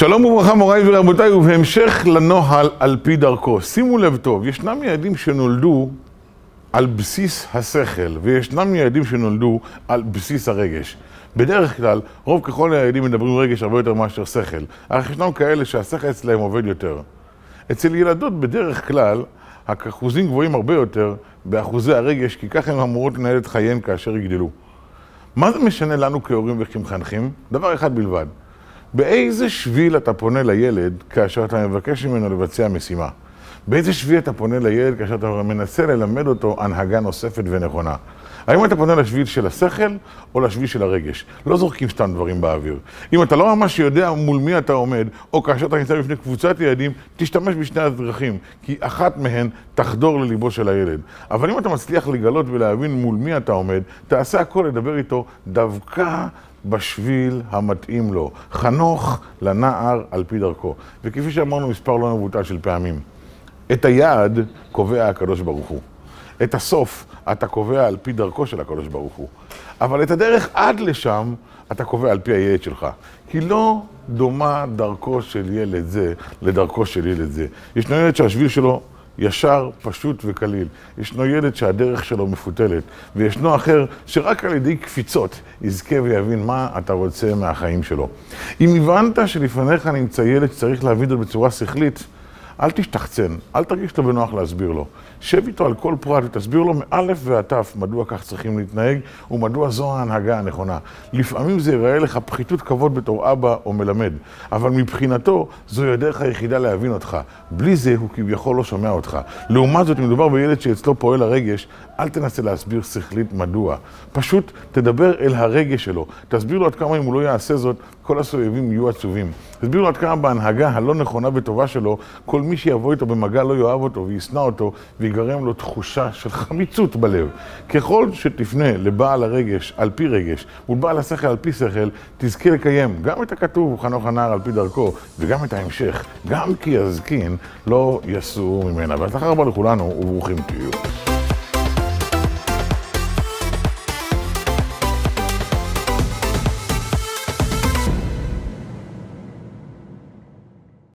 שלום וברכה מוריי ורבותיי, ובהמשך לנוהל על פי דרכו. שימו לב טוב, ישנם ילדים שנולדו על בסיס השכל, וישנם ילדים שנולדו על בסיס הרגש. בדרך כלל, רוב ככל הילדים מדברים רגש הרבה יותר מאשר שכל. אך ישנם כאלה שהשכל אצלהם עובד יותר. אצל ילדות בדרך כלל, האחוזים גבוהים הרבה יותר באחוזי הרגש, כי ככה הן אמורות לנהל את חייהן כאשר יגדלו. מה זה משנה לנו כהורים וכמחנכים? דבר אחד בלבד. באיזה שביל אתה פונה לילד כאשר אתה מבקש ממנו לבצע משימה? באיזה שביל אתה פונה לילד כאשר אתה מנסה ללמד אותו הנהגה נוספת ונכונה? האם אתה פונה לשביל של השכל או לשביל של הרגש? לא זורקים סתם דברים באוויר. אם אתה לא ממש יודע מול מי אתה עומד, או כאשר אתה נמצא בפני קבוצת ילדים, תשתמש בשני הדרכים, כי אחת מהן תחדור לליבו של הילד. אבל אם אתה מצליח לגלות ולהבין מול מי אתה עומד, תעשה הכל לדבר איתו דווקא בשביל המתאים לו. חנוך לנער על פי דרכו. וכפי שאמרנו מספר לא מבוטל של פעמים, את היעד קובע הקדוש ברוך הוא. את הסוף אתה קובע על פי דרכו של הקדוש ברוך הוא. אבל את הדרך עד לשם אתה קובע על פי הילד שלך. כי לא דומה דרכו של ילד זה לדרכו של ילד זה. ישנו ילד שהשביל שלו ישר, פשוט וקליל. ישנו ילד שהדרך שלו מפותלת, וישנו אחר שרק על ידי קפיצות יזכה ויבין מה אתה רוצה מהחיים שלו. אם הבנת שלפניך נמצא ילד שצריך להבין אותו בצורה שכלית, אל תשתחצן, אל תרגיש לו בנוח להסביר לו. שב איתו על כל פרט ותסביר לו מאלף ועד תף מדוע כך צריכים להתנהג ומדוע זו ההנהגה הנכונה. לפעמים זה ייראה לך פחיתות כבוד בתור אבא או מלמד, אבל מבחינתו זוהי הדרך היחידה להבין אותך. בלי זה הוא כביכול לא שומע אותך. לעומת זאת, אם מדובר בילד שאצלו פועל הרגש, אל תנסה להסביר שכלית מדוע. פשוט תדבר אל הרגש שלו. תסביר לו עד כמה אם הוא לא יעשה זאת, כל הסובבים יהיו עצובים. תסביר לו עד כמה בהנהגה הלא נכונה וטובה שלו, כל מי שיבוא איתו במגע לא יאהב אותו וישנא אותו ויגרם לו תחושה של חמיצות בלב. ככל שתפנה לבעל הרגש על פי רגש ולבעל השכל על פי שכל, תזכה לקיים גם את הכתוב חנוך הנער על פי דרכו וגם את ההמשך, גם כי יזקין לא יסור ממנה. והצלחה רבה לכולנו וברוכים תהיו.